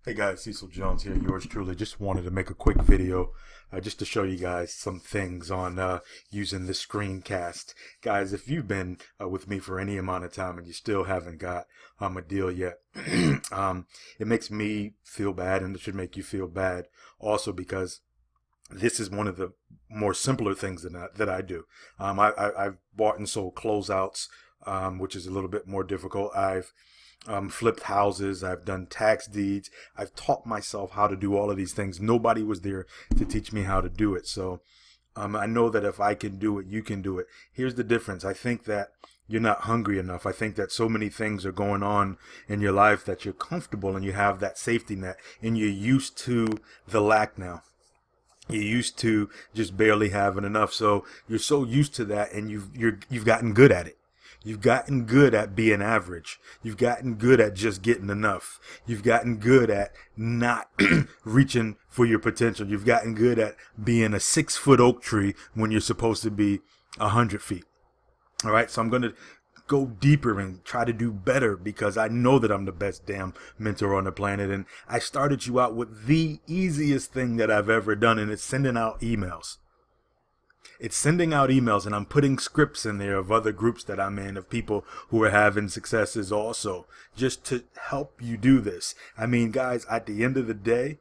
Hey guys, Cecil Jones here, yours truly. Just wanted to make a quick video just to show you guys some things on using the screencast. Guys, if you've been with me for any amount of time and you still haven't got a deal yet, it makes me feel bad, and it should make you feel bad also, because this is one of the more simpler things that I do. I've bought and sold closeouts, which is a little bit more difficult. I've flipped houses. I've done tax deeds. I've taught myself how to do all of these things. Nobody was there to teach me how to do it. So I know that if I can do it, you can do it. Here's the difference. I think that you're not hungry enough. I think that so many things are going on in your life that you're comfortable and you have that safety net, and you're used to the lack now. You're used to just barely having enough. So you're so used to that, and you've gotten good at it. You've gotten good at being average. You've gotten good at just getting enough. You've gotten good at not reaching for your potential. You've gotten good at being a 6-foot oak tree when you're supposed to be 100 feet. All right. So I'm going to go deeper and try to do better, because I know that I'm the best damn mentor on the planet. And I started you out with the easiest thing that I've ever done, and it's sending out emails. It's sending out emails, and I'm putting scripts in there of other groups that I'm in, of people who are having successes also, just to help you do this. I mean, guys, at the end of the day,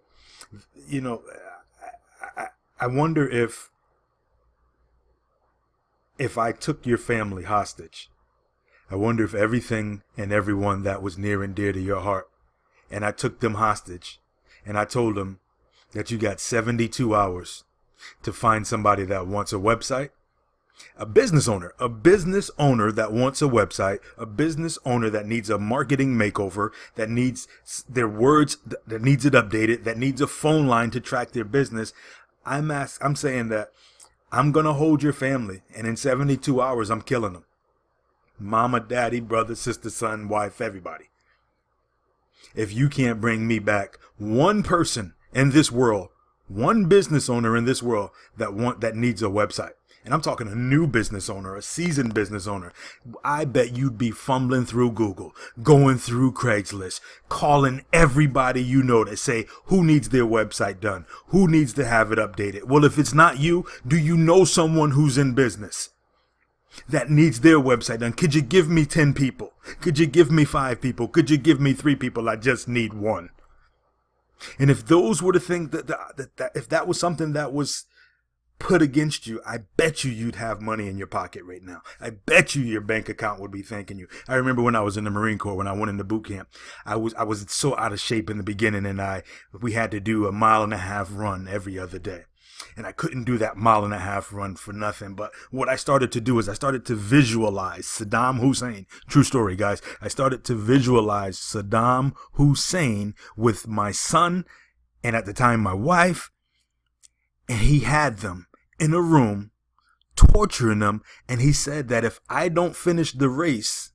you know, I wonder if I took your family hostage. I wonder if everything and everyone that was near and dear to your heart, and I took them hostage, and I told them that you got 72 hours to find somebody that wants a website, a business owner that wants a website, a business owner that needs a marketing makeover, that needs their words, that needs it updated, that needs a phone line to track their business. I'm saying that I'm going to hold your family, and in 72 hours, I'm killing them. Mama, daddy, brother, sister, son, wife, everybody. If you can't bring me back one person in this world, one business owner in this world that needs a website, and I'm talking a new business owner, a seasoned business owner, I bet you'd be fumbling through Google, going through Craigslist, calling everybody you know to say who needs their website done, who needs to have it updated. Well, if it's not you, do you know someone who's in business that needs their website done? Could you give me 10 people? Could you give me 5 people? Could you give me 3 people? I just need one. And if those were the things that if that was something that was put against you, I bet you'd have money in your pocket right now. I bet your bank account would be thanking you. I remember when I was in the Marine Corps, when I went into boot camp, I was so out of shape in the beginning, and we had to do a 1.5 mile run every other day. And I couldn't do that 1.5 mile run for nothing. But what I started to do is I started to visualize Saddam Hussein. True story, guys. I started to visualize Saddam Hussein with my son, and at the time my wife, and he had them in a room torturing them. And he said that if I don't finish the race,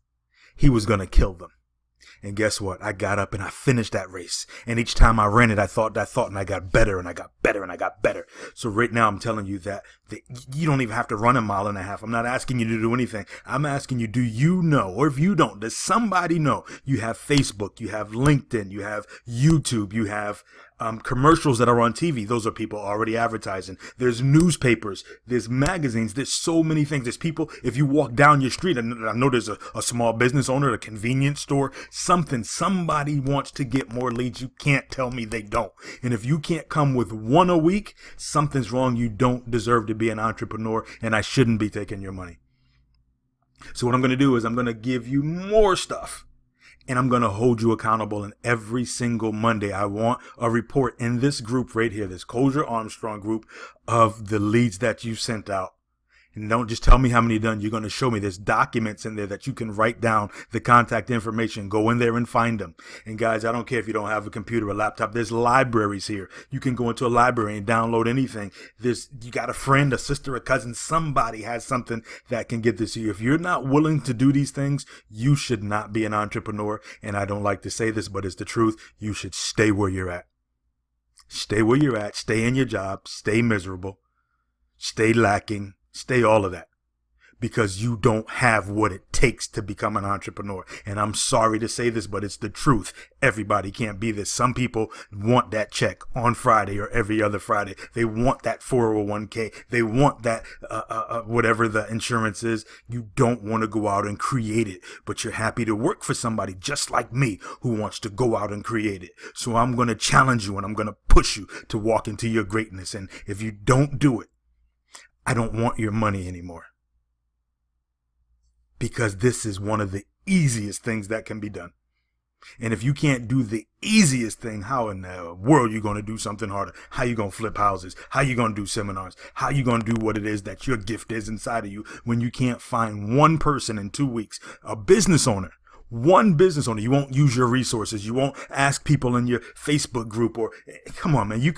he was going to kill them. And guess what? I got up and I finished that race. And each time I ran it, I thought, and I got better, and I got better, and I got better. So right now I'm telling you that you don't even have to run 1.5 miles. I'm not asking you to do anything. I'm asking you, do you know, or if you don't, does somebody know? You have Facebook, you have LinkedIn, you have YouTube, you have commercials that are on TV. Those are people already advertising. There's newspapers, there's magazines, there's so many things. There's people, if you walk down your street, and I know there's a small business owner, a convenience store, somebody wants to get more leads. You can't tell me they don't. And if you can't come with one a week, something's wrong. You don't deserve to be an entrepreneur, and I shouldn't be taking your money. So what I'm going to do is I'm going to give you more stuff, and I'm going to hold you accountable. And every single Monday, I want a report in this group right here, this Kosher Armstrong group, of the leads that you sent out. And don't just tell me how many done. You're going to show me. There's documents in there that you can write down the contact information. Go in there and find them. And guys, I don't care if you don't have a computer or a laptop. There's libraries here. You can go into a library and download anything. You got a friend, a sister, a cousin. Somebody has something that can get this to you. If you're not willing to do these things, you should not be an entrepreneur. And I don't like to say this, but it's the truth. You should stay where you're at. Stay where you're at. Stay in your job. Stay miserable. Stay lacking. Stay all of that. because you don't have what it takes to become an entrepreneur. And I'm sorry to say this, but it's the truth. Everybody can't be this. Some people want that check on Friday or every other Friday. They want that 401k. They want that whatever the insurance is. You don't want to go out and create it, but you're happy to work for somebody just like me who wants to go out and create it. So I'm going to challenge you and I'm going to push you to walk into your greatness. And if you don't do it, I don't want your money anymore. Because this is one of the easiest things that can be done. And if you can't do the easiest thing, how in the world are you going to do something harder? How you going to flip houses? How you going to do seminars? How you going to do what it is that your gift is inside of you when you can't find one person in 2 weeks, a business owner? One business owner. You won't use your resources. You won't ask people in your Facebook group or come on, man.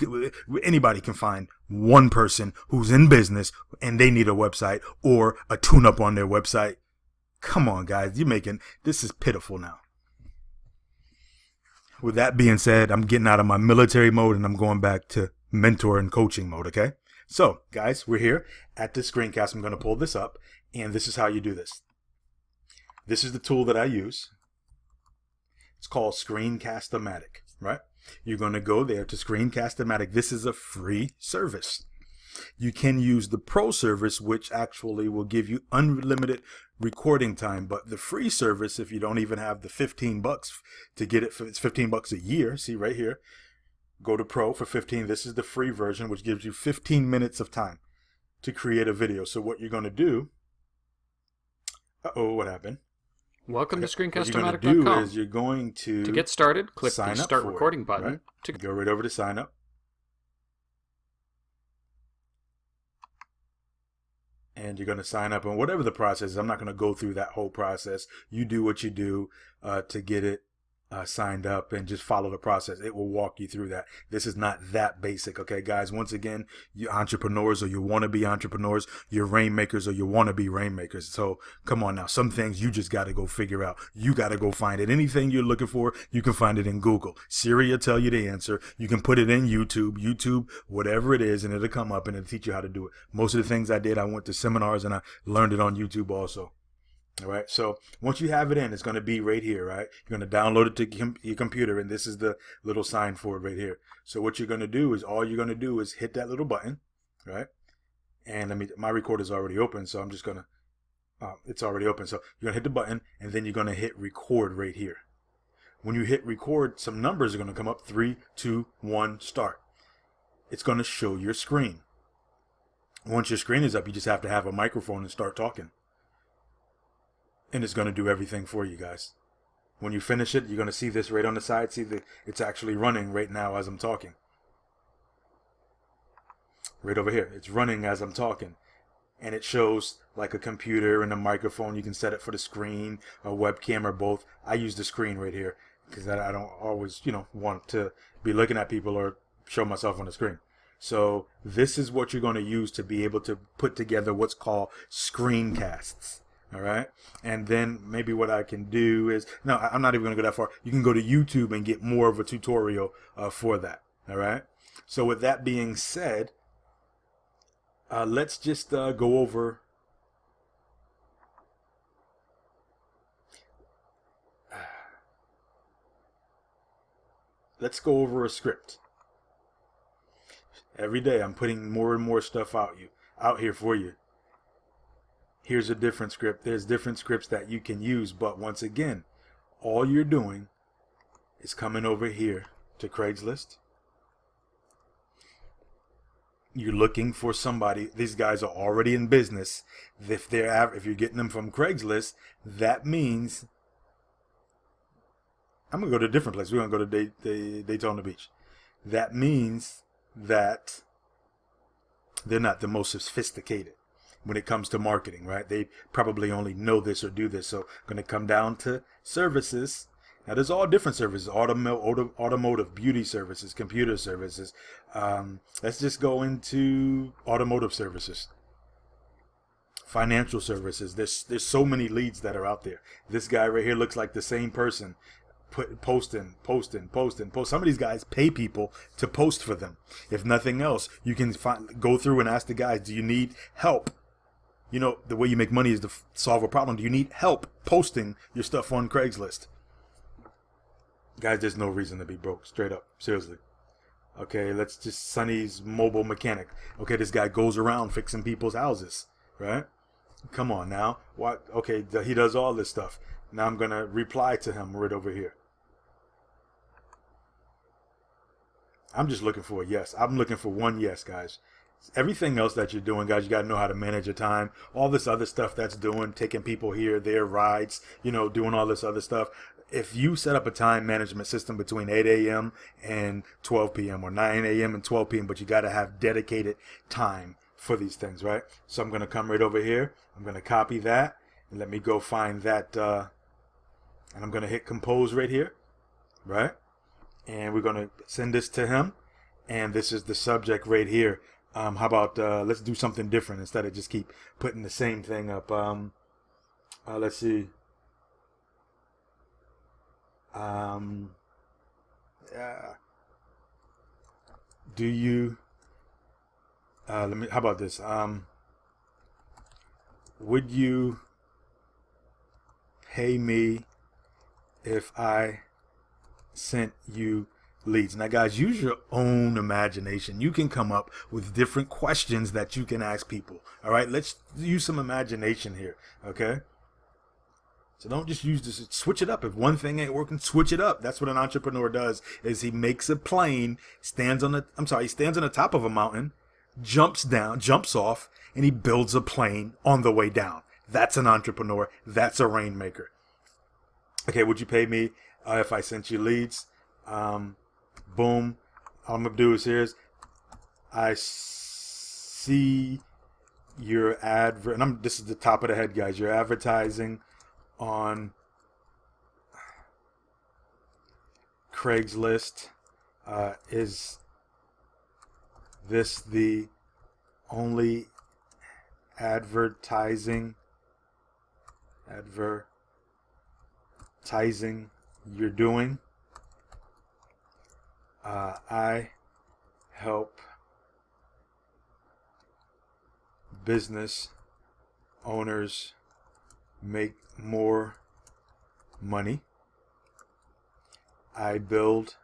Anybody can find one person who's in business and they need a website or a tune up on their website. Come on, guys. This is pitiful now. With that being said, I'm getting out of my military mode and I'm going back to mentor and coaching mode. Okay. So guys, we're here at the screencast. I'm going to pull this up and this is how you do this. This is the tool that I use. It's called screencast-o-matic, right? You're going to go there to screencast-o-matic. This is a free service. You can use the pro service, which actually will give you unlimited recording time. But the free service, if you don't even have the $15 to get it, it's $15 a year. See right here. Go to pro for 15. This is the free version, which gives you 15 minutes of time to create a video. So what you're going to do, what happened? Welcome to screencast-o-matic.com. What you're going to do is you're going to get started, click the Start Recording button. Right? Go right over to Sign Up. And you're going to sign up. And whatever the process is, I'm not going to go through that whole process. You do what you do to get it signed up and just follow the process. It will walk you through that. This is not that basic. Okay, guys, once again, you entrepreneurs or you want to be entrepreneurs, you're rainmakers or you want to be rainmakers. So come on now, some things you just got to go figure out. You got to go find it. Anything you're looking for, you can find it in Google. Siri will tell you the answer. You can put it in YouTube, whatever it is, and it'll come up and it'll teach you how to do it. Most of the things I did, I went to seminars and I learned it on YouTube also. All right. So once you have it in, it's going to be right here, right? You're going to download it to your computer, and this is the little sign for it right here. So what you're going to do is hit that little button, right? And my recorder's already open, so I'm just going to, it's already open. So you're going to hit the button, and then you're going to hit record right here. When you hit record, some numbers are going to come up. 3, 2, 1, start. It's going to show your screen. Once your screen is up, you just have to have a microphone and start talking. And it's going to do everything for you guys. When you finish it, you're going to see this right on the side. See, it's actually running right now as I'm talking. Right over here. It's running as I'm talking. And it shows like a computer and a microphone. You can set it for the screen, a webcam, or both. I use the screen right here because I don't always, want to be looking at people or show myself on the screen. So this is what you're going to use to be able to put together what's called screencasts. All right. And then maybe what I can do is, no, I'm not even going to go that far. You can go to YouTube and get more of a tutorial for that. All right. So with that being said, let's just go over. Let's go over a script. Every day I'm putting more and more stuff out here for you. Here's a different script. There's different scripts that you can use. But once again, all you're doing is coming over here to Craigslist. You're looking for somebody. These guys are already in business. If you're getting them from Craigslist, that means I'm going to go to a different place. We're going to go to Daytona Beach. That means that they're not the most sophisticated when it comes to marketing, right? They probably only know this or do this. So I'm going to come down to services. Now there's all different services: automotive, beauty services, computer services. Let's just go into automotive services, financial services. There's so many leads that are out there. This guy right here looks like the same person. Posting. Some of these guys pay people to post for them. If nothing else, you can go through and ask the guys, do you need help You know, the way you make money is to solve a problem. Do you need help posting your stuff on Craigslist? Guys, there's no reason to be broke. Straight up. Seriously. Okay, let's just Sonny's mobile mechanic. Okay, this guy goes around fixing people's houses, right? Come on now. What? Okay, he does all this stuff. Now I'm going to reply to him right over here. I'm just looking for a yes. I'm looking for one yes, guys. Everything else that you're doing, guys, you got to know how to manage your time. All this other stuff that's doing, taking people here, there, rides, you know, doing all this other stuff. If you set up a time management system between 8 a.m. and 12 p.m. or 9 a.m. and 12 p.m., but you got to have dedicated time for these things, right? So I'm going to come right over here. I'm going to copy that and let me go find that. And I'm going to hit compose right here, right? And we're going to send this to him. And this is the subject right here. How about let's do something different instead of just keep putting the same thing up. Let's see. Do you how about this? Would you pay me if I sent you leads? Now, guys, use your own imagination. You can come up with different questions that you can ask people. All right, let's use some imagination here. Okay. So don't just use this. Switch it up. If one thing ain't working, switch it up. That's what an entrepreneur does. Is he makes a plane, he stands on the top of a mountain, jumps down, jumps off, and he builds a plane on the way down. That's an entrepreneur. That's a rainmaker. Okay, would you pay me if I sent you leads? Boom. All I'm gonna do is I see your advert, and this is the top of the head, guys. You're advertising on Craigslist. Is this the only advertising you're doing? I help business owners make more money. I build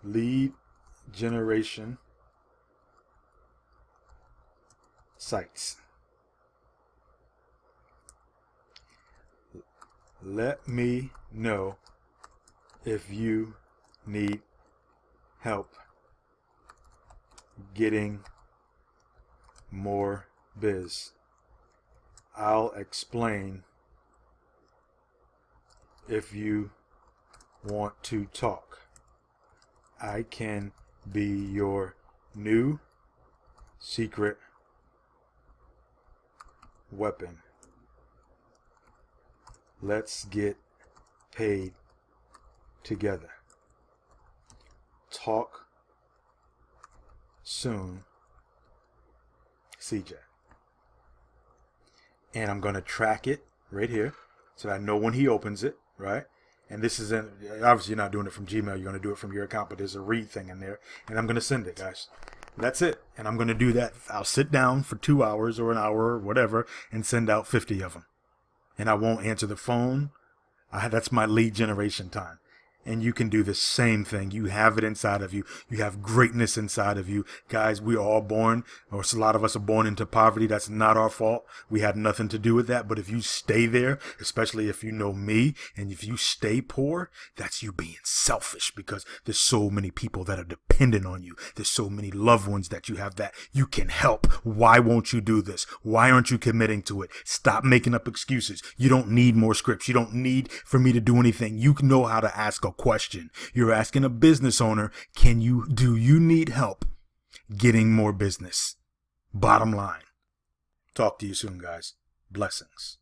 lead generation sites. Let me know if you need help getting more biz. I'll explain if you want to talk. I can be your new secret weapon. Let's get paid together. Talk soon, CJ. And I'm going to track it right here so that I know when he opens it, right? And this is obviously you're not doing it from Gmail. You're going to do it from your account, but there's a read thing in there. And I'm going to send it, guys. That's it. And I'm going to do that. I'll sit down for 2 hours or an hour or whatever and send out 50 of them. And I won't answer the phone. That's my lead generation time. And you can do the same thing. You have it inside of you. You have greatness inside of you. Guys, we are all born, or a lot of us are born into poverty. That's not our fault. We had nothing to do with that. But if you stay there, especially if you know me, and if you stay poor, that's you being selfish, because there's so many people that are dependent on you. There's so many loved ones that you have that you can help. Why won't you do this? Why aren't you committing to it? Stop making up excuses. You don't need more scripts. You don't need for me to do anything. You know how to ask a question. You're asking a business owner, do you need help getting more business? Bottom line. Talk to you soon, guys. Blessings.